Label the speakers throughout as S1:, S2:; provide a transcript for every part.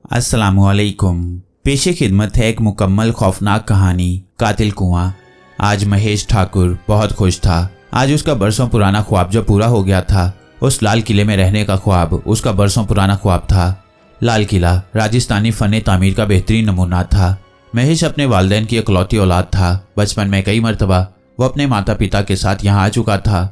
S1: अस्सलामुअलैकुम। पेशे खिदमत है एक मुकम्मल खौफनाक कहानी, कातिल कुआं। आज महेश ठाकुर बहुत खुश था। आज उसका बरसों पुराना ख्वाब जो पूरा हो गया था। उस लाल किले में रहने का ख्वाब उसका बरसों पुराना ख्वाब था। लाल किला राजस्थानी फ़न तामीर का बेहतरीन नमूना था। महेश अपने वालिदैन की इकलौती औलाद था। बचपन में कई मरतबा वो अपने माता पिता के साथ यहाँ आ चुका था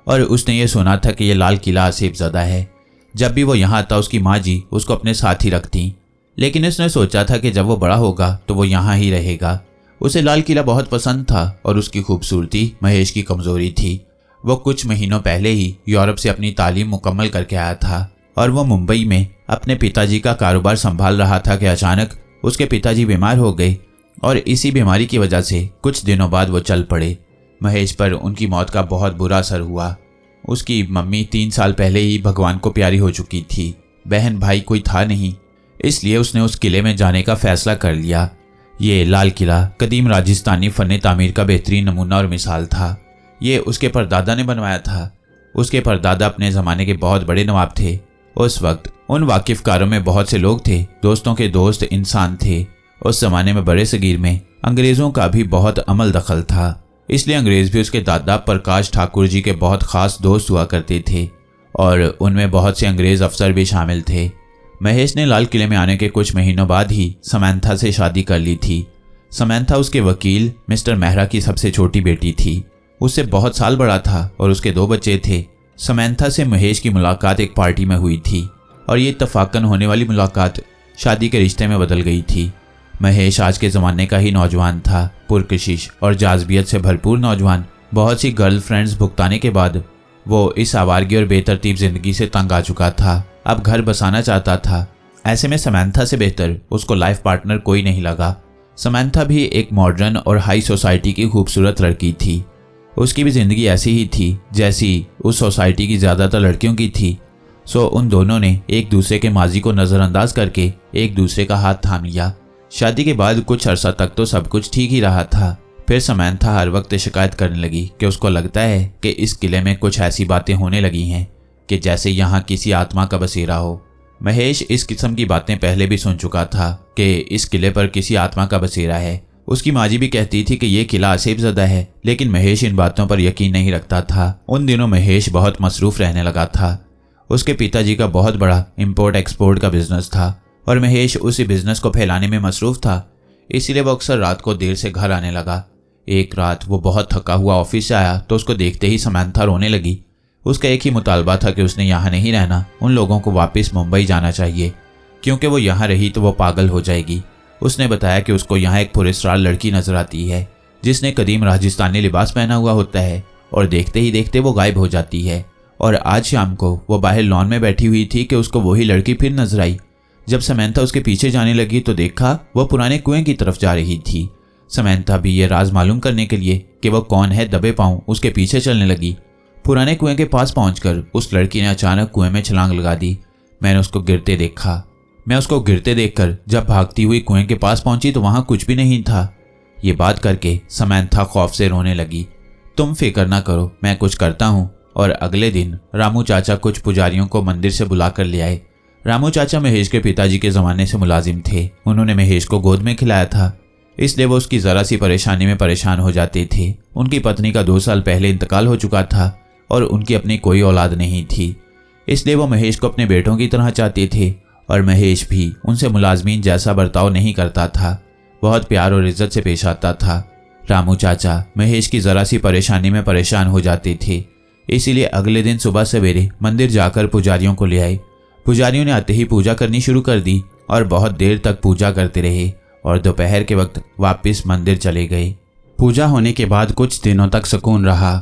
S1: और उसने ये सुना था कि यह लाल किला आसिफ ज़दा है। जब भी वो यहाँ आता उसकी माँ जी उसको अपने साथ ही रखती, लेकिन उसने सोचा था कि जब वो बड़ा होगा तो वो यहाँ ही रहेगा। उसे लाल किला बहुत पसंद था और उसकी खूबसूरती महेश की कमज़ोरी थी। वो कुछ महीनों पहले ही यूरोप से अपनी तालीम मुकम्मल करके आया था और वो मुंबई में अपने पिताजी का कारोबार संभाल रहा था कि अचानक उसके पिताजी बीमार हो गए और इसी बीमारी की वजह से कुछ दिनों बाद वो चल पड़े। महेश पर उनकी मौत का बहुत बुरा असर हुआ। उसकी मम्मी 3 साल पहले ही भगवान को प्यारी हो चुकी थी। बहन भाई कोई था नहीं, इसलिए उसने उस किले में जाने का फैसला कर लिया। ये लाल किला कदीम राजस्थानी फ़न तामीर का बेहतरीन नमूना और मिसाल था। ये उसके परदादा ने बनवाया था। उसके परदादा अपने ज़माने के बहुत बड़े नवाब थे। उस वक्त उन वाकिफ़कारों में बहुत से लोग थे, दोस्तों के दोस्त इंसान थे। उस ज़माने में बड़े सगीर में अंग्रेज़ों का भी बहुत अमल दखल था, इसलिए अंग्रेज़ भी उसके दादा प्रकाश ठाकुर जी के बहुत ख़ास दोस्त हुआ करते थे और उनमें बहुत से अंग्रेज़ अफसर भी शामिल थे। महेश ने लाल किले में आने के कुछ महीनों बाद ही समंथा से शादी कर ली थी। समंथा उसके वकील मिस्टर मेहरा की सबसे छोटी बेटी थी। उससे बहुत साल बड़ा था और उसके 2 बच्चे थे। समंथा से महेश की मुलाकात एक पार्टी में हुई थी और ये इत्तफाकन होने वाली मुलाकात शादी के रिश्ते में बदल गई थी। महेश आज के ज़माने का ही नौजवान था, पुरकशिश और जाज़बियत से भरपूर नौजवान। बहुत सी गर्लफ्रेंड्स भुगताने के बाद वो इस आवारगी और बेतरतीब ज़िंदगी से तंग आ चुका था। अब घर बसाना चाहता था। ऐसे में समंथा से बेहतर उसको लाइफ पार्टनर कोई नहीं लगा। समंथा भी एक मॉडर्न और हाई सोसाइटी की खूबसूरत लड़की थी। उसकी भी ज़िंदगी ऐसी ही थी जैसी उस सोसाइटी की ज़्यादातर लड़कियों की थी। सो उन दोनों ने एक दूसरे के माजी को नज़रअंदाज करके एक दूसरे का हाथ थाम लिया। शादी के बाद कुछ अरसा तक तो सब कुछ ठीक ही रहा था। फिर समंथा हर वक्त शिकायत करने लगी कि उसको लगता है कि इस किले में कुछ ऐसी बातें होने लगी हैं कि जैसे यहाँ किसी आत्मा का बसेरा हो। महेश इस किस्म की बातें पहले भी सुन चुका था कि इस किले पर किसी आत्मा का बसेरा है। उसकी माँ जी भी कहती थी कि ये किला आसिफ ज़दा है, लेकिन महेश इन बातों पर यकीन नहीं रखता था। उन दिनों महेश बहुत मसरूफ़ रहने लगा था। उसके पिताजी का बहुत बड़ा इम्पोर्ट एक्सपोर्ट का बिजनेस था और महेश उसी बिजनेस को फैलाने में मसरूफ़ था, इसीलिए वो अक्सर रात को देर से घर आने लगा। एक रात वो बहुत थका हुआ ऑफिस से आया तो उसको देखते ही समंथा रोने लगी। उसका एक ही मुतालबा था कि उसने यहाँ नहीं रहना, उन लोगों को वापस मुंबई जाना चाहिए, क्योंकि वो यहाँ रही तो वो पागल हो जाएगी। उसने बताया कि उसको यहाँ एक पुरस्कार लड़की नजर आती है जिसने कदीम राजस्थानी लिबास पहना हुआ होता है और देखते ही देखते वो गायब हो जाती है। और आज शाम को वो बाहर लॉन में बैठी हुई थी कि उसको वही लड़की फिर नजर आई। जब समंथा उसके पीछे जाने लगी तो देखा वो पुराने कुएं की तरफ जा रही थी। समंथा भी ये राज मालूम करने के लिए कि वो कौन है दबे पांव उसके पीछे चलने लगी। पुराने कुएं के पास पहुंचकर उस लड़की ने अचानक कुएं में छलांग लगा दी। मैं उसको गिरते देखकर जब भागती हुई कुएं के पास पहुंची तो वहां कुछ भी नहीं था। ये बात करके समंथा खौफ से रोने लगी। तुम फिक्र ना करो, मैं कुछ करता हूँ। और अगले दिन रामू चाचा कुछ पुजारियों को मंदिर से बुला कर ले आए। रामू चाचा महेश के पिताजी के ज़माने से मुलाजिम थे। उन्होंने महेश को गोद में खिलाया था, इसलिए वो उसकी ज़रा सी परेशानी में परेशान हो जाते थे। उनकी पत्नी का 2 साल पहले इंतकाल हो चुका था और उनकी अपनी कोई औलाद नहीं थी, इसलिए वो महेश को अपने बेटों की तरह चाहते थे और महेश भी उनसे मुलाजमीन जैसा बर्ताव नहीं करता था, बहुत प्यार और इज्जत से पेश आता था। रामू चाचा महेश की ज़रा सी परेशानी में परेशान हो जाते थे, इसीलिए अगले दिन सुबह सवेरे मंदिर जाकर पुजारियों को ले आए। पुजारियों ने आते ही पूजा करनी शुरू कर दी और बहुत देर तक पूजा करते रहे और दोपहर के वक्त वापस मंदिर चले गए। पूजा होने के बाद कुछ दिनों तक सुकून रहा।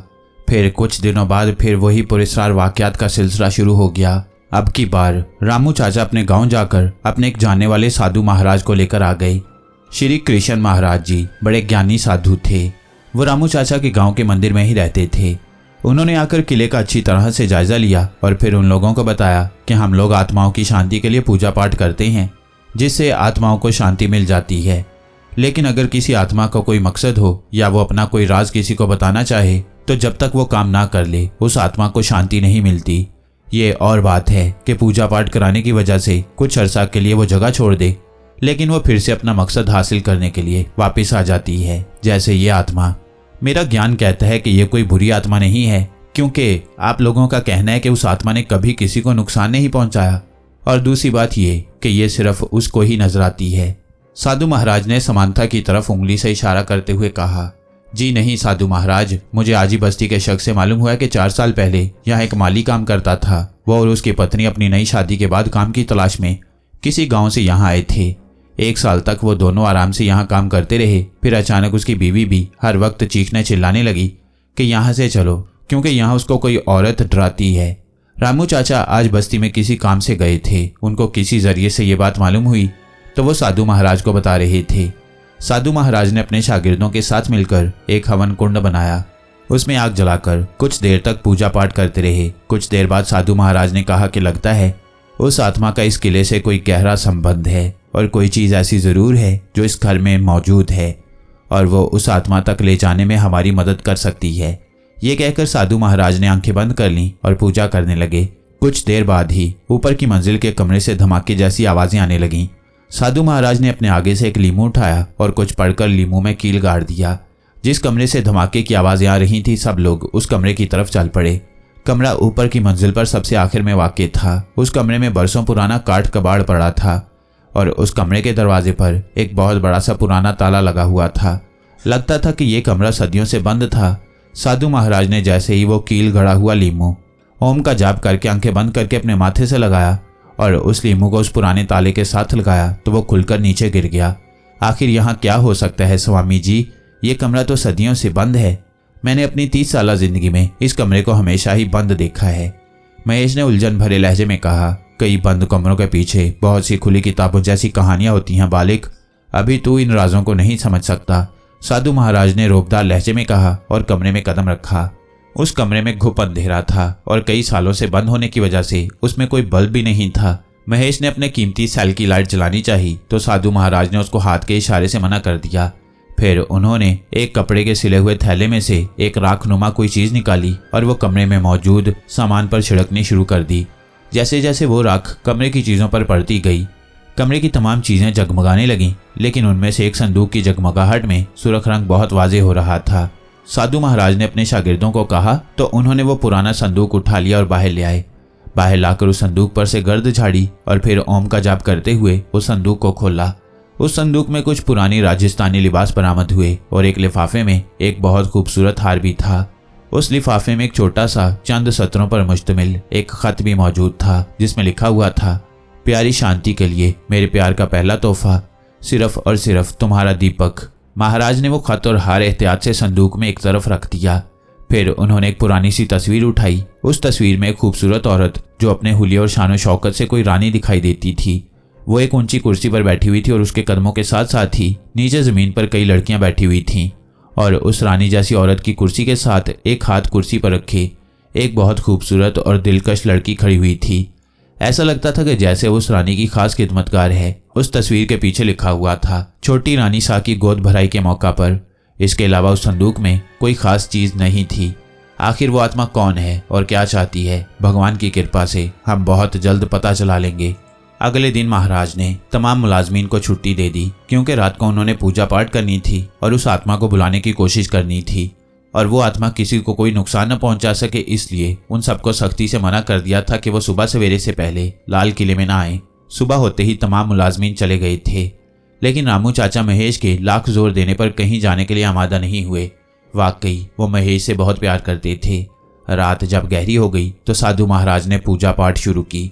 S1: फिर कुछ दिनों बाद फिर वही पुरस्कार वाक़यात का सिलसिला शुरू हो गया। अब की बार रामू चाचा अपने गांव जाकर अपने एक जानने वाले साधु महाराज को लेकर आ गए। श्री कृष्ण महाराज जी बड़े ज्ञानी साधु थे। वो रामू चाचा के गांव के मंदिर में ही रहते थे। उन्होंने आकर किले का अच्छी तरह से जायजा लिया और फिर उन लोगों को बताया कि हम लोग आत्माओं की शांति के लिए पूजा पाठ करते हैं, जिससे आत्माओं को शांति मिल जाती है। लेकिन अगर किसी आत्मा का कोई मकसद हो या वो अपना कोई राज किसी को बताना चाहे तो जब तक वो काम ना कर ले उस आत्मा को शांति नहीं मिलती। ये और बात है कि पूजा पाठ कराने की वजह से कुछ अरसा के लिए वो जगह छोड़ दे, लेकिन वो फिर से अपना मकसद हासिल करने के लिए वापस आ जाती है, जैसे ये आत्मा। मेरा ज्ञान कहता है कि ये कोई बुरी आत्मा नहीं है, क्योंकि आप लोगों का कहना है कि उस आत्मा ने कभी किसी को नुकसान नहीं पहुंचाया। और दूसरी बात ये कि ये सिर्फ उसको ही नजर आती है। साधु महाराज ने समांथा की तरफ उंगली से इशारा करते हुए कहा, जी नहीं साधु महाराज, मुझे आज ही बस्ती के शख्स से मालूम हुआ कि 4 साल पहले यहाँ एक माली काम करता था। वो और उसकी पत्नी अपनी नई शादी के बाद काम की तलाश में किसी गांव से यहाँ आए थे। 1 साल तक वो दोनों आराम से यहाँ काम करते रहे। फिर अचानक उसकी बीवी भी हर वक्त चीखने चिल्लाने लगी कि यहाँ से चलो, क्योंकि यहाँ उसको कोई औरत डराती है। रामू चाचा आज बस्ती में किसी काम से गए थे। उनको किसी जरिए से ये बात मालूम हुई तो वो साधु महाराज को बता रहे थे। साधु महाराज ने अपने शागिर्दों के साथ मिलकर एक हवन कुंड बनाया। उसमें आग जलाकर कुछ देर तक पूजा पाठ करते रहे। कुछ देर बाद साधु महाराज ने कहा कि लगता है उस आत्मा का इस किले से कोई गहरा संबंध है और कोई चीज़ ऐसी ज़रूर है जो इस घर में मौजूद है और वो उस आत्मा तक ले जाने में हमारी मदद कर सकती है। ये कहकर साधु महाराज ने आंखें बंद कर लीं और पूजा करने लगे। कुछ देर बाद ही ऊपर की मंजिल के कमरे से धमाके जैसी आवाज़ें आने लगीं। साधु महाराज ने अपने आगे से एक लीमू उठाया और कुछ पढ़कर लीमू में कील गाड़ दिया। जिस कमरे से धमाके की आवाज़ें आ रही थी, सब लोग उस कमरे की तरफ चल पड़े। कमरा ऊपर की मंजिल पर सबसे आखिर में वाक़ था। उस कमरे में बरसों पुराना काठ कबाड़ पड़ा था और उस कमरे के दरवाजे पर एक बहुत बड़ा सा पुराना ताला लगा हुआ था। लगता था कि ये कमरा सदियों से बंद था। साधु महाराज ने जैसे ही वो कील गड़ा हुआ लीमू ओम का जाप करके आंखें बंद करके अपने माथे से लगाया और उस लीमू को उस पुराने ताले के साथ लगाया तो वो खुलकर नीचे गिर गया। आखिर यहाँ क्या हो सकता है स्वामी जी? ये कमरा तो सदियों से बंद है। मैंने अपनी 30 साल जिंदगी में इस कमरे को हमेशा ही बंद देखा है। महेश ने उलझन भरे लहजे में कहा, कई बंद कमरों के पीछे बहुत सी खुली किताबों जैसी कहानियां होती हैं बालिक। अभी तू इन राजों को नहीं समझ सकता, साधु महाराज ने रोबदार लहजे में कहा और कमरे में कदम रखा। उस कमरे में घुप अंधेरा था और कई सालों से बंद होने की वजह से उसमें कोई बल्ब भी नहीं था। महेश ने अपने कीमती सेल की लाइट जलानी चाहिए तो साधु महाराज ने उसको हाथ के इशारे से मना कर दिया। फिर उन्होंने एक कपड़े के सिले हुए थैले में से एक राखनुमा कोई चीज निकाली और वो कमरे में मौजूद सामान पर छिड़कनी शुरू कर दी। जैसे जैसे वो राख कमरे की चीजों पर पड़ती गई, कमरे की तमाम चीजें जगमगाने लगीं, लेकिन उनमें से एक संदूक की जगमगाहट में सुर्ख रंग बहुत वाज़ेह हो रहा था। साधु महाराज ने अपने शागिर्दों को कहा तो उन्होंने वो पुराना संदूक उठा लिया और बाहर ले आए। बाहर लाकर उस संदूक पर से गर्द झाड़ी और फिर ओम का जाप करते हुए उस संदूक को खोला। उस संदूक में कुछ पुरानी राजस्थानी लिबास बरामद हुए और एक लिफाफे में एक बहुत खूबसूरत हार भी था। उस लिफाफे में एक छोटा सा चंद सत्रों पर मुश्तमिल एक खत भी मौजूद था, जिसमें लिखा हुआ था, प्यारी शांति के लिए मेरे प्यार का पहला तोहफा, सिर्फ और सिर्फ तुम्हारा दीपक। महाराज ने वो खत और हार एहतियात से संदूक में एक तरफ रख दिया। फिर उन्होंने एक पुरानी सी तस्वीर उठाई। उस तस्वीर में एक खूबसूरत औरत जो अपने हुलिये और शान शौकत से कोई रानी दिखाई देती थी। वो एक ऊंची कुर्सी पर बैठी हुई थी और उसके कदमों के साथ साथ ही नीचे जमीन पर कई लड़कियां बैठी हुई थीं और उस रानी जैसी औरत की कुर्सी के साथ एक हाथ कुर्सी पर रखे एक बहुत खूबसूरत और दिलकश लड़की खड़ी हुई थी। ऐसा लगता था कि जैसे उस रानी की खास खिदमतगार है। उस तस्वीर के पीछे लिखा हुआ था, छोटी रानी सा की गोद भराई के मौका पर। इसके अलावा उस संदूक में कोई खास चीज नहीं थी। आखिर वो आत्मा कौन है और क्या चाहती है, भगवान की कृपा से हम बहुत जल्द पता चला लेंगे। अगले दिन महाराज ने तमाम मुलाजमीन को छुट्टी दे दी, क्योंकि रात को उन्होंने पूजा पाठ करनी थी और उस आत्मा को बुलाने की कोशिश करनी थी और वो आत्मा किसी को कोई नुकसान न पहुंचा सके, इसलिए उन सबको सख्ती से मना कर दिया था कि वो सुबह सवेरे से पहले लाल किले में ना आए। सुबह होते ही तमाम मुलाजमीन चले गए थे, लेकिन रामू चाचा महेश के लाख जोर देने पर कहीं जाने के लिए आमादा नहीं हुए। वाकई वो महेश से बहुत प्यार करते थे। रात जब गहरी हो गई तो साधु महाराज ने पूजा पाठ शुरू की।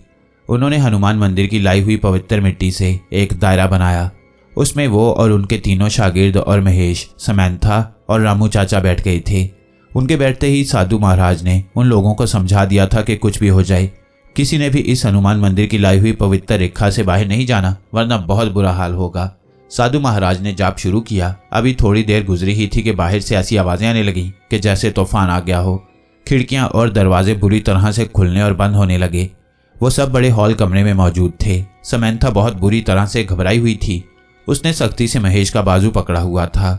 S1: उन्होंने हनुमान मंदिर की लाई हुई पवित्र मिट्टी से एक दायरा बनाया। उसमें वो और उनके तीनों शागिर्द और महेश, समैंथा और रामू चाचा बैठ गए थे। उनके बैठते ही साधु महाराज ने उन लोगों को समझा दिया था कि कुछ भी हो जाए, किसी ने भी इस हनुमान मंदिर की लाई हुई पवित्र रेखा से बाहर नहीं जाना, वरना बहुत बुरा हाल होगा। साधु महाराज ने जाप शुरू किया। अभी थोड़ी देर गुजरी ही थी कि बाहर से ऐसी आवाजें आने लगीं कि जैसे तूफान आ गया हो। खिड़कियां और दरवाजे बुरी तरह से खुलने और बंद होने लगे। वो सब बड़े हॉल कमरे में मौजूद थे। समैंथा बहुत बुरी तरह से घबराई हुई थी। उसने सख्ती से महेश का बाजू पकड़ा हुआ था।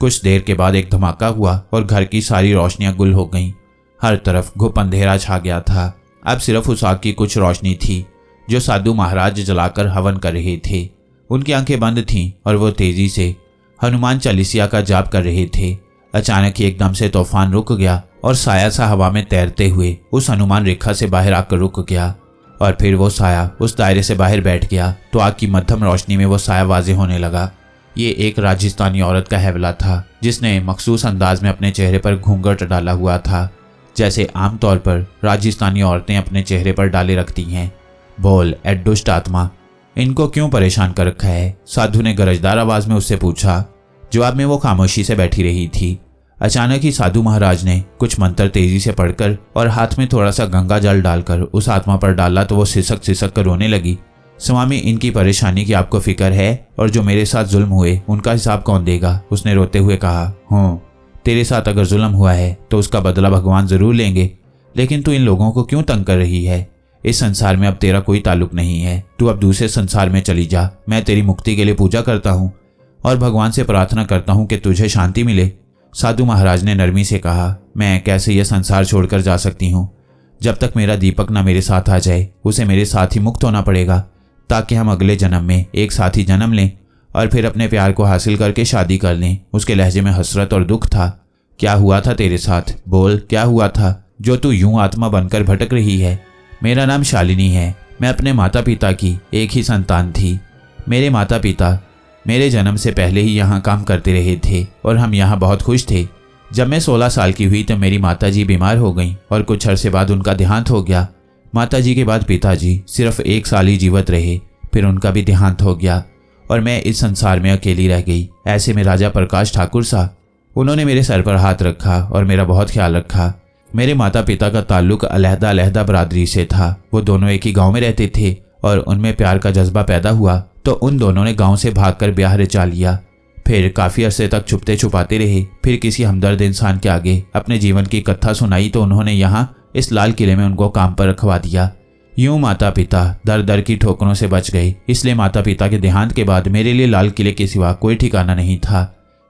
S1: कुछ देर के बाद एक धमाका हुआ और घर की सारी रोशनियां गुल हो गईं। हर तरफ घुप अंधेरा छा गया था। अब सिर्फ उस आग की कुछ रोशनी थी जो साधु महाराज जलाकर हवन कर रहे थे। उनकी आंखें बंद थीं और वो तेजी से हनुमान चालीसा का जाप कर रहे थे। अचानक ही एकदम से तूफान रुक गया और साया सा हवा में तैरते हुए उस हनुमान रेखा से बाहर आकर रुक गया और फिर वो साया उस दायरे से बाहर बैठ गया तो आग की मध्यम रोशनी में वो साया वाज़ेह होने लगा। ये एक राजस्थानी औरत का हैवला था जिसने मखसूस अंदाज में अपने चेहरे पर घूंघट डाला हुआ था, जैसे आमतौर पर राजस्थानी औरतें अपने चेहरे पर डाले रखती हैं। बोल ए दुष्ट आत्मा, इनको क्यों परेशान कर रखा है? साधु ने गरजदार आवाज में उससे पूछा। जवाब में वो खामोशी से बैठी रही थी। अचानक ही साधु महाराज ने कुछ मंत्र तेजी से पढ़कर और हाथ में थोड़ा सा गंगा जल डालकर उस आत्मा पर डाला तो वो सिसक सिसक कर रोने लगी। स्वामी, इनकी परेशानी की आपको फिक्र है और जो मेरे साथ जुल्म हुए उनका हिसाब कौन देगा? उसने रोते हुए कहा। हूँ, तेरे साथ अगर जुल्म हुआ है तो उसका बदला भगवान जरूर लेंगे, लेकिन तू इन लोगों को क्यों तंग कर रही है? इस संसार में अब तेरा कोई ताल्लुक नहीं है, तू अब दूसरे संसार में चली जा। मैं तेरी मुक्ति के लिए पूजा करता हूँ और भगवान से प्रार्थना करता हूँ कि तुझे शांति मिले। साधु महाराज ने नरमी से कहा। मैं कैसे यह संसार छोड़कर जा सकती हूँ? जब तक मेरा दीपक ना मेरे साथ आ जाए उसे मेरे साथ ही मुक्त होना पड़ेगा, ताकि हम अगले जन्म में एक साथ ही जन्म लें और फिर अपने प्यार को हासिल करके शादी कर लें। उसके लहजे में हसरत और दुख था। क्या हुआ था तेरे साथ? बोल, क्या हुआ था जो तू यूं आत्मा बनकर भटक रही है? मेरा नाम शालिनी है। मैं अपने माता पिता की एक ही संतान थी। मेरे माता पिता मेरे जन्म से पहले ही यहाँ काम करते रहे थे और हम यहाँ बहुत खुश थे। जब मैं 16 साल की हुई तो मेरी माताजी बीमार हो गईं और कुछ अरसे बाद उनका देहांत हो गया। माताजी के बाद पिताजी सिर्फ 1 साल ही जीवित रहे, फिर उनका भी देहांत हो गया और मैं इस संसार में अकेली रह गई। ऐसे में राजा प्रकाश ठाकुर सा, उन्होंने मेरे सर पर हाथ रखा और मेरा बहुत ख्याल रखा। मेरे माता पिता का ताल्लुक अलहदा अलहदा बरादरी से था। वो दोनों एक ही गांव में रहते थे और उनमें प्यार का जज्बा पैदा हुआ तो उन दोनों ने गांव से भागकर ब्याह रचा लिया। फिर काफ़ी अरसे तक छुपते छुपाते रहे। फिर किसी हमदर्द इंसान के आगे अपने जीवन की कथा सुनाई तो उन्होंने यहाँ इस लाल किले में उनको काम पर रखवा दिया। यूं माता पिता दर दर की ठोकरों से बच गए। इसलिए माता पिता के देहांत के बाद मेरे लिए लाल किले के सिवा कोई ठिकाना नहीं था।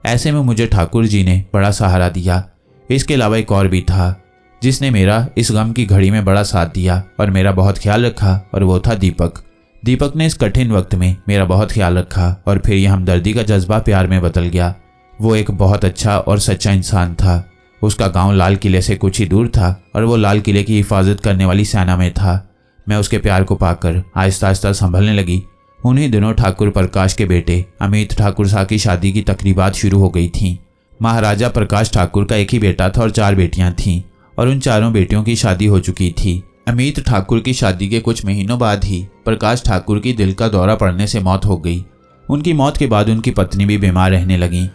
S1: ऐसे में मुझे ठाकुर जी ने बड़ा सहारा दिया। इसके अलावा एक और भी था जिसने मेरा इस गम की घड़ी में बड़ा साथ दिया और मेरा बहुत ख्याल रखा, और वो था दीपक। दीपक ने इस कठिन वक्त में मेरा बहुत ख्याल रखा और फिर यह हमदर्दी का जज्बा प्यार में बदल गया। वो एक बहुत अच्छा और सच्चा इंसान था। उसका गांव लाल किले से कुछ ही दूर था और वो लाल किले की हिफाजत करने वाली सेना में था। मैं उसके प्यार को पाकर आहिस्ता आहिस्ता संभलने लगी। उन्हीं दिनों ठाकुर प्रकाश के बेटे अमित ठाकुर साहब की शादी की तकरीबात शुरू हो गई थीं। महाराजा प्रकाश ठाकुर का एक ही बेटा था और 4 बेटियां थीं और उन चारों बेटियों की शादी हो चुकी थी। अमित ठाकुर की शादी के कुछ महीनों बाद ही प्रकाश ठाकुर की दिल का दौरा पड़ने से मौत हो गई। उनकी मौत के बाद उनकी पत्नी भी बीमार रहने लगी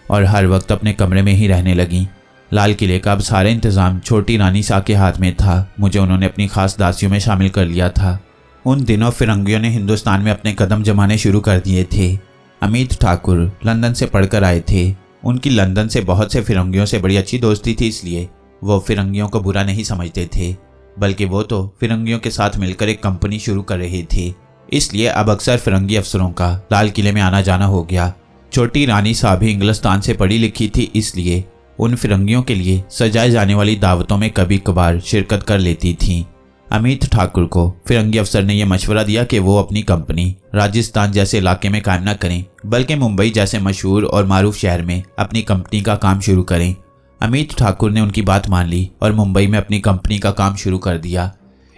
S1: और हर वक्त अपने कमरे में ही रहने लगी। लाल किले का अब सारा इंतजाम छोटी रानी सा के हाथ में था। मुझे उन्होंने अपनी खास दासियों में शामिल कर लिया था। उन दिनों फिरंगियों ने हिंदुस्तान में अपने कदम जमाने शुरू कर दिए थे। अमित ठाकुर लंदन से पढ़कर आए थे। उनकी लंदन से बहुत से फिरंगियों से बड़ी अच्छी दोस्ती थी, इसलिए वो फिरंगियों को बुरा नहीं समझते थे, बल्कि वो तो फिरंगियों के साथ मिलकर एक कंपनी शुरू कर रहे थे। इसलिए अब अक्सर फिरंगी अफसरों का लाल किले में आना जाना हो गया। छोटी रानी साहब भी इंग्लिस्तान से पढ़ी लिखी थी, इसलिए उन फिरंगियों के लिए सजाए जाने वाली दावतों में कभी कभार शिरकत कर लेती थीं। अमित ठाकुर को फिरंगी अफसर ने यह मशवरा दिया कि वो अपनी कंपनी राजस्थान जैसे इलाके में कायम न करें, बल्कि मुंबई जैसे मशहूर और मारूफ शहर में अपनी कंपनी का काम शुरू करें। अमित ठाकुर ने उनकी बात मान ली और मुंबई में अपनी कंपनी का काम शुरू कर दिया।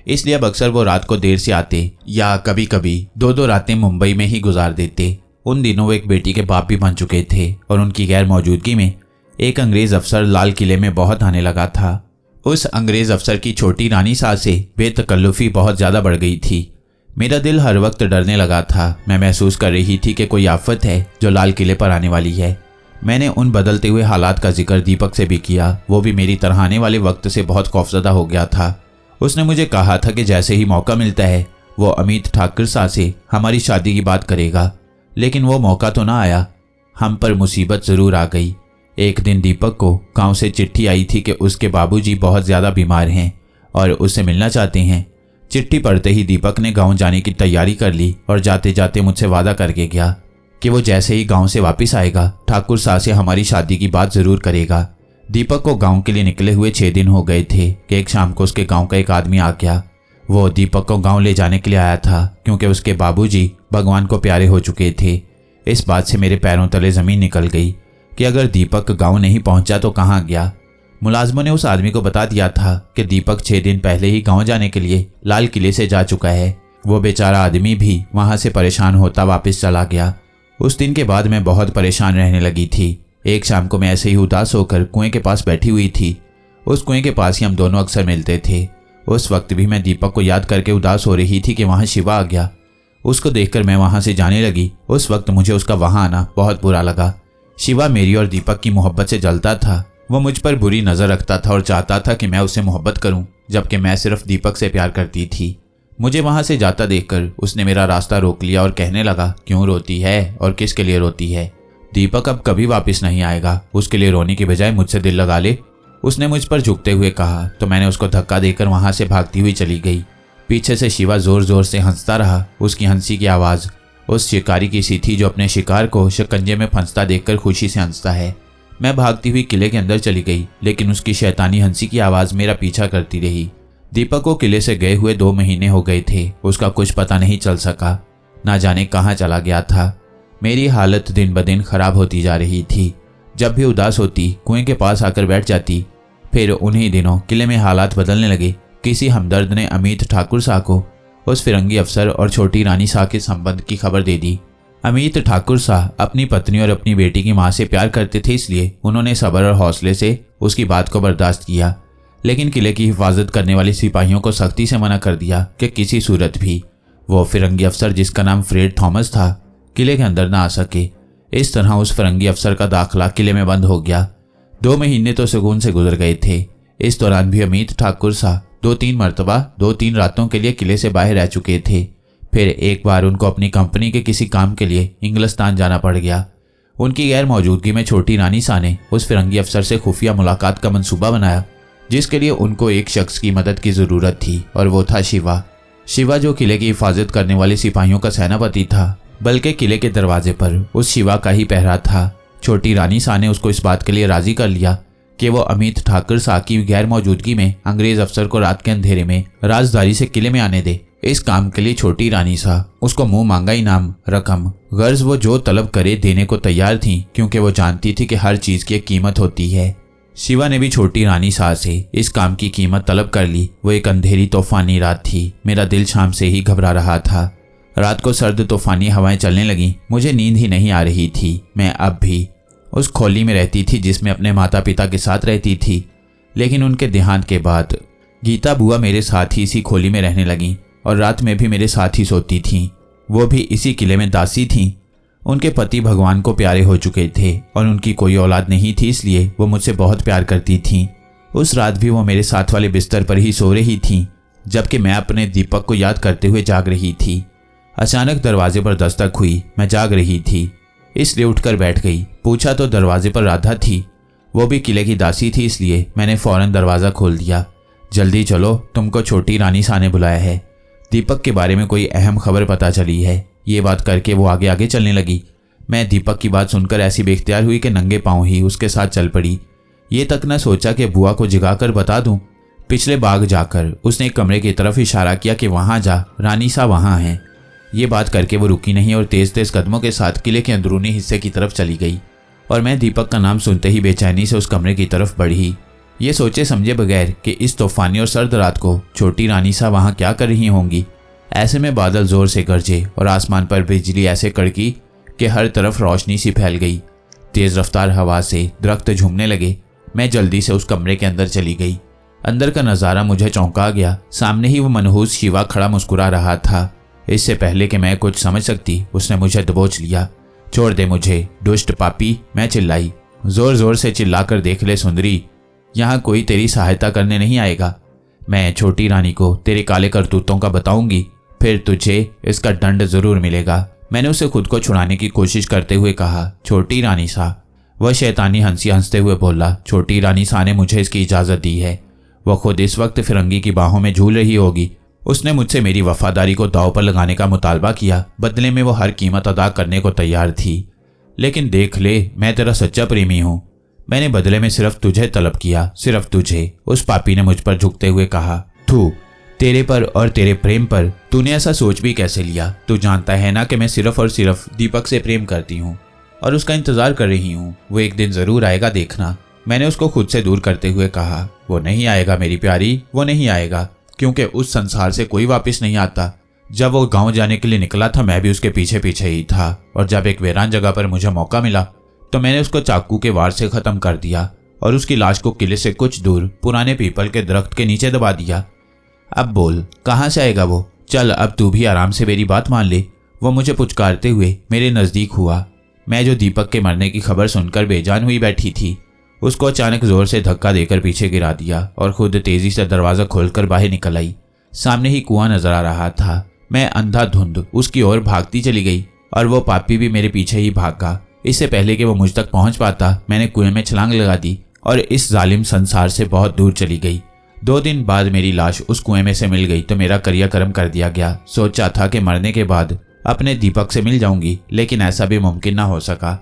S1: इसलिए अब अक्सर वो रात को देर से आते या कभी कभी 2-2 रातें मुंबई में ही गुजार देते। उन दिनों वो एक बेटी के बाप भी बन चुके थे और उनकी गैर मौजूदगी में एक अंग्रेज अफसर लाल किले में बहुत आने लगा था। उस अंग्रेज अफसर की छोटी रानी साहब से बेतकल्लुफी बहुत ज़्यादा बढ़ गई थी। मेरा दिल हर वक्त डरने लगा था। मैं महसूस कर रही थी कि कोई आफत है जो लाल किले पर आने वाली है। मैंने उन बदलते हुए हालात का जिक्र दीपक से भी किया। वो भी मेरी तरह आने वाले वक्त से बहुत खौफजदा हो गया था। उसने मुझे कहा था कि जैसे ही मौका मिलता है वो अमित ठाकुर साहब से हमारी शादी की बात करेगा, लेकिन वो मौका तो ना आया। हम पर मुसीबत ज़रूर आ गई। एक दिन दीपक को गांव से चिट्ठी आई थी कि उसके बाबूजी बहुत ज़्यादा बीमार हैं और उससे मिलना चाहते हैं। चिट्ठी पढ़ते ही दीपक ने गांव जाने की तैयारी कर ली और जाते जाते मुझसे वादा करके गया कि वो जैसे ही गांव से वापस आएगा ठाकुर साहब से हमारी शादी की बात ज़रूर करेगा। दीपक को गांव के लिए निकले हुए 6 दिन हो गए थे कि एक शाम को उसके गांव का एक आदमी आ गया वो दीपक को गांव ले जाने के लिए आया था क्योंकि उसके बाबूजी भगवान को प्यारे हो चुके थे। इस बात से मेरे पैरों तले ज़मीन निकल गई कि अगर दीपक गांव नहीं पहुंचा तो कहाँ गया। मुलाजमों ने उस आदमी को बता दिया था कि दीपक 6 दिन पहले ही गांव जाने के लिए लाल किले से जा चुका है। वो बेचारा आदमी भी वहां से परेशान होता वापस चला गया। उस दिन के बाद मैं बहुत परेशान रहने लगी थी। एक शाम को मैं ऐसे ही उदास होकर कुएं के पास बैठी हुई थी। उस कुएं के पास ही हम दोनों अक्सर मिलते थे। उस वक्त भी मैं दीपक को याद करके उदास हो रही थी कि वहाँ शिवा आ गया। उसको देखकर मैं वहाँ से जाने लगी। उस वक्त मुझे उसका वहाँ आना बहुत बुरा लगा। शिवा मेरी और दीपक की मोहब्बत से जलता था। वो मुझ पर बुरी नज़र रखता था और चाहता था कि मैं उससे मोहब्बत करूं, जबकि मैं सिर्फ दीपक से प्यार करती थी। मुझे वहां से जाता देखकर उसने मेरा रास्ता रोक लिया और कहने लगा, क्यों रोती है और किसके लिए रोती है? दीपक अब कभी वापस नहीं आएगा, उसके लिए रोने की बजाय मुझसे दिल लगा ले। उसने मुझ पर झुकते हुए कहा तो मैंने उसको धक्का देकर वहां से भागती हुई चली गई। पीछे से शिवा जोर जोर से हंसता रहा। उसकी हंसी की आवाज़ उस शिकारी की सी थी जो अपने शिकार को शिकंजे में फंसता देखकर खुशी से हंसता है। मैं भागती हुई किले के अंदर चली गई, लेकिन उसकी शैतानी हंसी की आवाज़ मेरा पीछा करती रही। दीपक को किले से गए हुए 2 महीने हो गए थे। उसका कुछ पता नहीं चल सका, ना जाने कहाँ चला गया था। मेरी हालत दिन ब दिन खराब होती जा रही थी। जब भी उदास होती कुएं के पास आकर बैठ जाती। फिर उन्हीं दिनों किले में हालात बदलने लगे। किसी हमदर्द ने अमित ठाकुर शाह को उस फिरंगी अफसर और छोटी रानी शाह के संबंध की खबर दे दी। अमित ठाकुर शाह अपनी पत्नी और अपनी बेटी की मां से प्यार करते थे, इसलिए उन्होंने सब्र और हौसले से उसकी बात को बर्दाश्त किया। लेकिन किले की हिफाजत करने वाले सिपाहियों को सख्ती से मना कर दिया कि किसी सूरत भी वो फिरंगी अफसर, जिसका नाम फ्रेड थॉमस था, किले के अंदर ना आ सके। इस तरह उस फिरंगी अफसर का दाखिला किले में बंद हो गया। 2 महीने तो सुकून से गुजर गए थे। इस दौरान भी अमित ठाकुर शाह 2-3 मरतबा 2-3 रातों के लिए किले से बाहर रह चुके थे। फिर एक बार उनको अपनी कंपनी के किसी काम के लिए इंग्लिस्तान जाना पड़ गया। उनकी गैर मौजूदगी में छोटी रानी शाह ने उस फिरंगी अफसर से खुफिया मुलाकात का मंसूबा बनाया, जिसके लिए उनको एक शख्स की मदद की ज़रूरत थी और वो था शिवा। शिवा जो किले की हिफाजत करने वाले सिपाहियों का सेनापति था, बल्कि किले के दरवाजे पर उस शिवा का ही पहरा था। छोटी रानी शाह ने उसको इस बात के लिए राजी कर लिया कि वो अमित ठाकुर शाह की गैर मौजूदगी में अंग्रेज अफसर को रात के अंधेरे में राजदारी से किले में आने दे। इस काम के लिए छोटी रानी शाह उसको मुंह मांगा इनाम रकम गर्ज वो जो तलब करे देने को तैयार थी, क्योंकि वो जानती थी कि हर चीज की एक कीमत होती है। शिवा ने भी छोटी रानी शाह से इस काम की कीमत तलब कर ली। वो एक अंधेरी तूफानी रात थी। मेरा दिल शाम से ही घबरा रहा था। रात को सर्द तूफानी हवाएं चलने लगी। मुझे नींद ही नहीं आ रही थी। मैं अब भी उस खोली में रहती थी जिसमें अपने माता पिता के साथ रहती थी, लेकिन उनके देहांत के बाद गीता बुआ मेरे साथ ही इसी खोली में रहने लगी और रात में भी मेरे साथ ही सोती थीं। वो भी इसी किले में दासी थीं। उनके पति भगवान को प्यारे हो चुके थे और उनकी कोई औलाद नहीं थी, इसलिए वो मुझसे बहुत प्यार करती थीं। उस रात भी वो मेरे साथ वाले बिस्तर पर ही सो रही थीं, जबकि मैं अपने दीपक को याद करते हुए जाग रही थी। अचानक दरवाजे पर दस्तक हुई। मैं जाग रही थी, इसलिए उठकर बैठ गई। पूछा तो दरवाजे पर राधा थी। वो भी किले की दासी थी, इसलिए मैंने फौरन दरवाज़ा खोल दिया। जल्दी चलो, तुमको छोटी रानी शाह ने बुलाया है। दीपक के बारे में कोई अहम खबर पता चली है। ये बात करके वो आगे आगे चलने लगी। मैं दीपक की बात सुनकर ऐसी बेख्तियार हुई कि नंगे पाँव ही उसके साथ चल पड़ी। ये तक न सोचा कि बुआ को जगाकर बता दूं। पिछले बाग जाकर उसने एक कमरे की तरफ इशारा किया कि वहाँ जा, रानी शाह वहाँ हैं। ये बात करके वो रुकी नहीं और तेज तेज कदमों के साथ किले के अंदरूनी हिस्से की तरफ चली गई और मैं दीपक का नाम सुनते ही बेचैनी से उस कमरे की तरफ बढ़ी, ये सोचे समझे बगैर कि इस तूफानी और सर्द रात को छोटी रानी शाह वहाँ क्या कर रही होंगी। ऐसे में बादल जोर से गरजे और आसमान पर बिजली ऐसे कड़की कि हर तरफ रोशनी सी फैल गई। तेज रफ्तार हवा से दरख्त झूमने लगे। मैं जल्दी से उस कमरे के अंदर चली गई। अंदर का नज़ारा मुझे चौंका गया। सामने ही वो मनहूस शिवा खड़ा मुस्कुरा रहा था। इससे पहले कि मैं कुछ समझ सकती, उसने मुझे दबोच लिया। छोड़ दे मुझे, दुष्ट पापी, मैं चिल्लाई। जोर जोर से चिल्लाकर देख ले सुंदरी, यहाँ कोई तेरी सहायता करने नहीं आएगा। मैं छोटी रानी को तेरे काले करतूतों का बताऊंगी, फिर तुझे इसका दंड जरूर मिलेगा। मैंने उसे खुद को छुड़ाने की कोशिश करते हुए कहा, छोटी रानी शाह। वह शैतानी हंसी हंसते हुए बोला, छोटी रानी शाह ने मुझे इसकी इजाज़त दी है। वह खुद इस वक्त फिरंगी की बाहों में झूल रही होगी। उसने मुझसे मेरी वफादारी को दांव पर लगाने का मुतालबा किया। बदले में वो हर कीमत अदा करने को तैयार थी। लेकिन देख ले, मैं तेरा सच्चा प्रेमी हूँ। मैंने बदले में सिर्फ तुझे तलब किया, सिर्फ तुझे। उस पापी ने मुझ पर झुकते हुए कहा, थू, तेरे पर और तेरे प्रेम पर तूने ऐसा सोच भी कैसे लिया? तू जानता है ना कि मैं सिर्फ और सिर्फ दीपक से प्रेम करती हूँ और उसका इंतजार कर रही हूँ। वो एक दिन जरूर आएगा, देखना। मैंने उसको खुद से दूर करते हुए कहा। वो नहीं आएगा मेरी प्यारी, वो नहीं आएगा, क्योंकि उस संसार से कोई वापस नहीं आता। जब वो गांव जाने के लिए निकला था मैं भी उसके पीछे पीछे ही था, और जब एक वीरान जगह पर मुझे मौका मिला तो मैंने उसको चाकू के वार से खत्म कर दिया और उसकी लाश को किले से कुछ दूर पुराने पीपल के दरख्त के नीचे दबा दिया। अब बोल, कहाँ से आएगा वो? चल अब तू भी आराम से मेरी बात मान ले। वो मुझे पुचकारते हुए मेरे नज़दीक हुआ। मैं जो दीपक के मरने की खबर सुनकर बेजान हुई बैठी थी, उसको अचानक जोर से धक्का देकर पीछे गिरा दिया और खुद तेजी से दरवाज़ा खोलकर बाहर निकल आई। सामने ही कुआं नजर आ रहा था। मैं अंधाधुंध उसकी ओर भागती चली गई और वो पापी भी मेरे पीछे ही भागा। इससे पहले कि वो मुझ तक पहुंच पाता मैंने कुएं में छलांग लगा दी और इस जालिम संसार से बहुत दूर चली गई। 2 दिन बाद मेरी लाश उस कुएं में से मिल गई तो मेरा क्रियाक्रम कर दिया गया। सोचा था कि मरने के बाद अपने दीपक से मिल जाऊंगी, लेकिन ऐसा भी मुमकिन ना हो सका,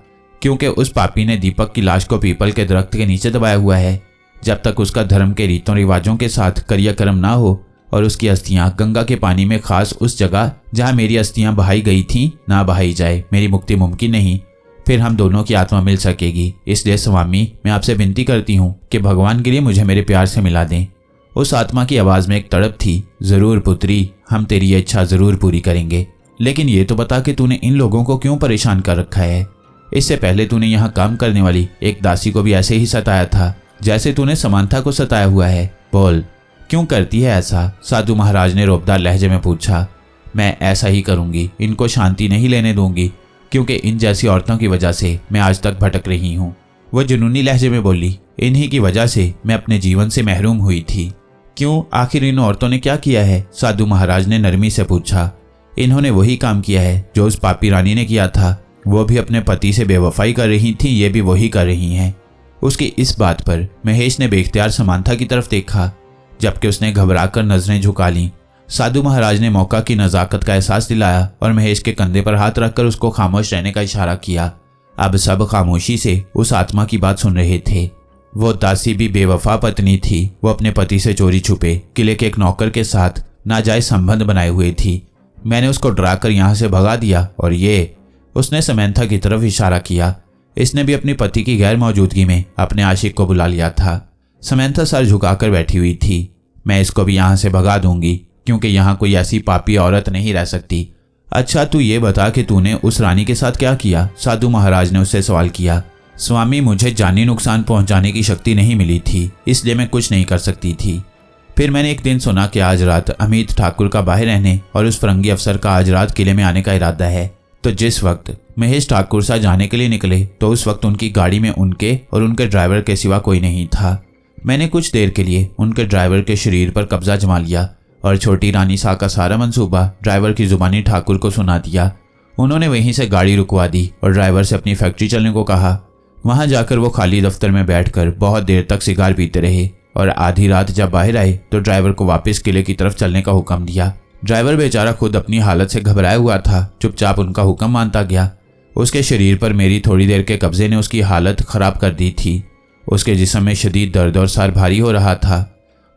S1: क्योंकि उस पापी ने दीपक की लाश को पीपल के दरख्त के नीचे दबाया हुआ है। जब तक उसका धर्म के रीतों रिवाजों के साथ क्रियाक्रम ना हो और उसकी अस्थियां गंगा के पानी में, खास उस जगह जहां मेरी अस्थियां बहाई गई थीं, ना बहाई जाए, मेरी मुक्ति मुमकिन नहीं। फिर हम दोनों की आत्मा मिल सकेगी। इसलिए स्वामी, मैं आपसे विनती करती हूँ कि भगवान के लिए मुझे मेरे प्यार से मिला दें। उस आत्मा की आवाज़ में एक तड़प थी। जरूर पुत्री, हम तेरी ये इच्छा जरूर पूरी करेंगे, लेकिन ये तो बता कि तूने इन लोगों को क्यों परेशान कर रखा है? इससे पहले तूने यहाँ काम करने वाली एक दासी को भी ऐसे ही सताया था जैसे तूने समांथा को सताया हुआ है। बोल, क्यों करती है ऐसा? साधु महाराज ने रोबदार लहजे में पूछा। मैं ऐसा ही करूंगी, इनको शांति नहीं लेने दूंगी, क्योंकि इन जैसी औरतों की वजह से मैं आज तक भटक रही हूँ। वह जुनूनी लहजे में बोली। इन्हीं की वजह से मैं अपने जीवन से महरूम हुई थी। क्यों, आखिर इन औरतों ने क्या किया है? साधु महाराज ने नरमी से पूछा। इन्होंने वही काम किया है जो उस पापी रानी ने किया था। वो भी अपने पति से बेवफाई कर रही थी, ये भी वही कर रही हैं। उसकी इस बात पर महेश ने बेख्तियार समांथा की तरफ देखा, जबकि उसने घबराकर नजरें झुका लीं। साधु महाराज ने मौका की नजाकत का एहसास दिलाया और महेश के कंधे पर हाथ रखकर उसको खामोश रहने का इशारा किया। अब सब खामोशी से उस आत्मा की बात सुन रहे थे। वो दासी भी बेवफा पत्नी थी। वो अपने पति से चोरी छुपे किले के एक नौकर के साथ नाजायज संबंध बनाए हुए थी। मैंने उसको डराकर यहाँ से भगा दिया और ये, उसने समांथा की तरफ इशारा किया, इसने भी अपने पति की गैर मौजूदगी में अपने आशिक को बुला लिया था। समांथा सर झुकाकर बैठी हुई थी। मैं इसको भी यहाँ से भगा दूंगी, क्योंकि यहाँ कोई ऐसी पापी औरत नहीं रह सकती। अच्छा, तू ये बता कि तूने उस रानी के साथ क्या किया? साधु महाराज ने उससे सवाल किया। स्वामी, मुझे जानी नुकसान पहुंचाने की शक्ति नहीं मिली थी, इसलिए मैं कुछ नहीं कर सकती थी। फिर मैंने एक दिन सुना कि आज रात अमित ठाकुर का बाहर रहने और उस फरंगी अफसर का आज रात किले में आने का इरादा है। तो जिस वक्त महेश ठाकुर साथ जाने के लिए निकले तो उस वक्त उनकी गाड़ी में उनके और उनके ड्राइवर के सिवा कोई नहीं था। मैंने कुछ देर के लिए उनके ड्राइवर के शरीर पर कब्जा जमा लिया और छोटी रानी सा का सारा मंसूबा ड्राइवर की जुबानी ठाकुर को सुना दिया। उन्होंने वहीं से गाड़ी रुकवा दी और ड्राइवर से अपनी फैक्ट्री चलने को कहा। वहां जाकर वो खाली दफ्तर में बैठकर बहुत देर तक सिगार पीते रहे और आधी रात जब बाहर आए तो ड्राइवर को वापस किले की तरफ चलने का हुक्म दिया। ड्राइवर बेचारा खुद अपनी हालत से घबराया हुआ था, चुपचाप उनका हुक्म मानता गया। उसके शरीर पर मेरी थोड़ी देर के कब्जे ने उसकी हालत खराब कर दी थी। उसके जिस्म में शदीद दर्द और सर भारी हो रहा था।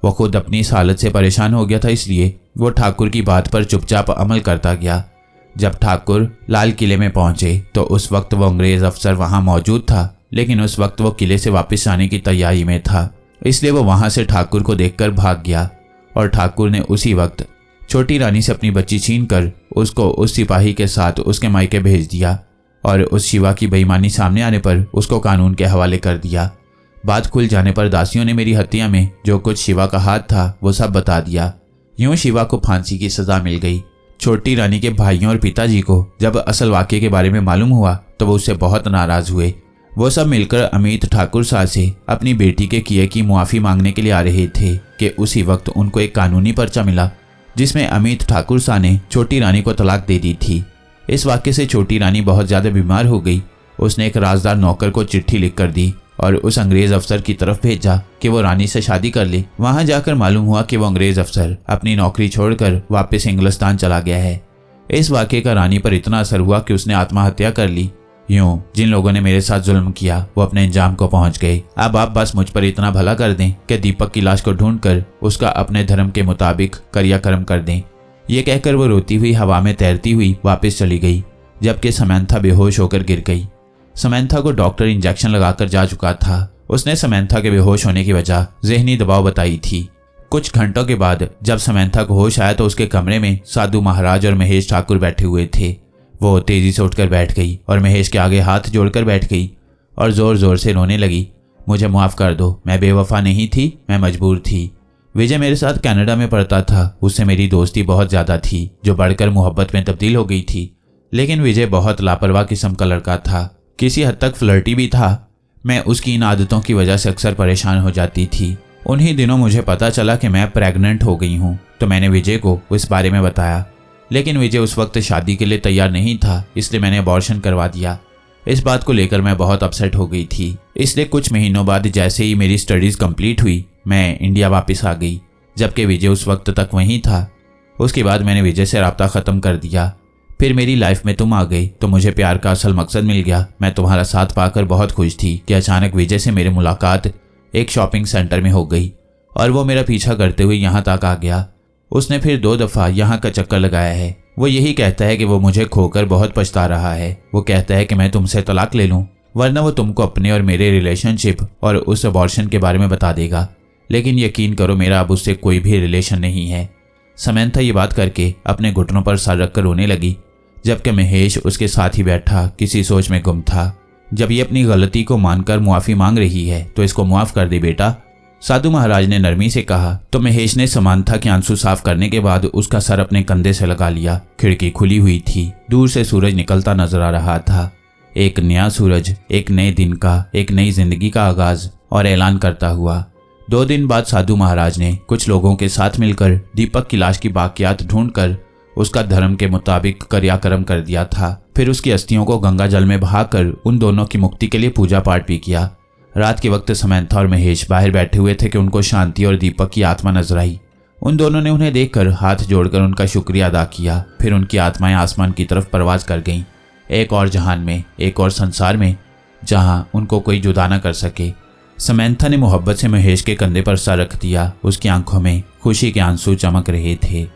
S1: वो खुद अपनी इस हालत से परेशान हो गया था, इसलिए वो ठाकुर की बात पर चुपचाप अमल करता गया। जब ठाकुर लाल किले में पहुंचे तो उस वक्त वो अंग्रेज अफसर वहां मौजूद था, लेकिन उस वक्त वो किले से वापस आने की तैयारी में था, इसलिए वो वहां से ठाकुर को देखकर भाग गया। और ठाकुर ने उसी वक्त छोटी रानी से अपनी बच्ची छीनकर उसको उस सिपाही के साथ उसके मायके भेज दिया और उस शिवा की बेईमानी सामने आने पर उसको कानून के हवाले कर दिया। बात खुल जाने पर दासियों ने मेरी हत्या में जो कुछ शिवा का हाथ था वो सब बता दिया। यूं शिवा को फांसी की सजा मिल गई। छोटी रानी के भाइयों और पिताजी को जब असल वाक़े के बारे में मालूम हुआ तो वो उससे बहुत नाराज हुए। वो सब मिलकर अमित ठाकुर साहब से अपनी बेटी के किए की मुआफ़ी मांगने के लिए आ रहे थे कि उसी वक्त उनको एक कानूनी पर्चा मिला जिसमें अमित ठाकुर साहब ने छोटी रानी को तलाक दे दी थी। इस वाक़े से छोटी रानी बहुत ज़्यादा बीमार हो गई। उसने एक राजदार नौकर को चिट्ठी लिख कर दी और उस अंग्रेज अफसर की तरफ भेजा कि वो रानी से शादी कर ले। वहां जाकर मालूम हुआ कि वो अंग्रेज अफसर अपनी नौकरी छोड़कर वापस इंग्लिस्तान चला गया है। इस वाक़े का रानी पर इतना असर हुआ कि उसने आत्महत्या कर ली। यूं जिन लोगों ने मेरे साथ जुल्म किया वो अपने अंजाम को पहुंच गए। अब आप बस मुझ पर इतना भला कर दें कि दीपक की लाश को ढूंढकर उसका अपने धर्म के मुताबिक क्रियाकर्म कर दें। ये कहकर वो रोती हुई हवा में तैरती हुई वापस चली गई, जबकि समंथा बेहोश होकर गिर गई। समंथा को डॉक्टर इंजेक्शन लगाकर जा चुका था। उसने समंथा के बेहोश होने की वजह ज़हनी दबाव बताई थी। कुछ घंटों के बाद जब समंथा को होश आया तो उसके कमरे में साधु महाराज और महेश ठाकुर बैठे हुए थे। वो तेजी से उठकर बैठ गई और महेश के आगे हाथ जोड़कर बैठ गई और जोर जोर से रोने लगी। मुझे माफ़ कर दो, मैं बेवफा नहीं थी, मैं मजबूर थी। विजय मेरे साथ कनाडा में पढ़ता था, उससे मेरी दोस्ती बहुत ज़्यादा थी जो बढ़कर मोहब्बत में तब्दील हो गई थी। लेकिन विजय बहुत लापरवाह किस्म का लड़का था, किसी हद तक फ्लर्टी भी था। मैं उसकी इन आदतों की वजह से अक्सर परेशान हो जाती थी। उन्हीं दिनों मुझे पता चला कि मैं प्रेग्नेंट हो गई हूँ, तो मैंने विजय को इस बारे में बताया। लेकिन विजय उस वक्त शादी के लिए तैयार नहीं था, इसलिए मैंने अबॉर्शन करवा दिया। इस बात को लेकर मैं बहुत अपसेट हो गई थी। इसलिए कुछ महीनों बाद जैसे ही मेरी स्टडीज़ कंप्लीट हुई मैं इंडिया वापस आ गई, जबकि विजय उस वक्त तक वहीं था। उसके बाद मैंने विजय से रब्ता ख़त्म कर दिया। फिर मेरी लाइफ में तुम आ गई तो मुझे प्यार का असल मकसद मिल गया। मैं तुम्हारा साथ पाकर बहुत खुश थी कि अचानक विजय से मेरी मुलाकात एक शॉपिंग सेंटर में हो गई और वो मेरा पीछा करते हुए यहाँ तक आ गया। उसने फिर 2 दफ़ा यहाँ का चक्कर लगाया है। वो यही कहता है कि वो मुझे खोकर बहुत पछता रहा है। वो कहता है कि मैं तुमसे तलाक ले लूँ, वरना वो तुमको अपने और मेरे रिलेशनशिप और उस अबॉर्शन के बारे में बता देगा। लेकिन यकीन करो मेरा अब उससे कोई भी रिलेशन नहीं है। समंथा ये बात करके अपने घुटनों पर सर रखकर रोने लगी, जबकि महेश उसके साथ ही बैठा किसी सोच में गुम था। जब ये अपनी गलती को मानकर मुआफ़ी मांग रही है तो इसको मुआफ़ कर दे बेटा, साधु महाराज ने नरमी से कहा। तो महेश ने समंथा के आंसू साफ करने के बाद उसका सर अपने कंधे से लगा लिया। खिड़की खुली हुई थी, दूर से सूरज निकलता नजर आ रहा था। एक नया सूरज, एक नए दिन का, एक नई जिंदगी का आगाज और ऐलान करता हुआ। 2 दिन बाद साधु महाराज ने कुछ लोगों के साथ मिलकर दीपक की लाश की बाकियात ढूंढकर उसका धर्म के मुताबिक क्रियाकर्म कर दिया था। फिर उसकी अस्थियों को गंगा जल में बहाकर उन दोनों की मुक्ति के लिए पूजा पाठ भी किया। रात के वक्त समंथा और महेश बाहर बैठे हुए थे कि उनको शांति और दीपक की आत्मा नजर आई। उन दोनों ने उन्हें देखकर हाथ जोड़कर उनका शुक्रिया अदा किया। फिर उनकी आत्माएं आसमान की तरफ परवाज कर गईं, एक और जहान में, एक और संसार में, जहां उनको कोई जुदा न कर सके। समंथा ने मोहब्बत से महेश के कंधे पर सर रख दिया। उसकी आंखों में खुशी के आंसू चमक रहे थे।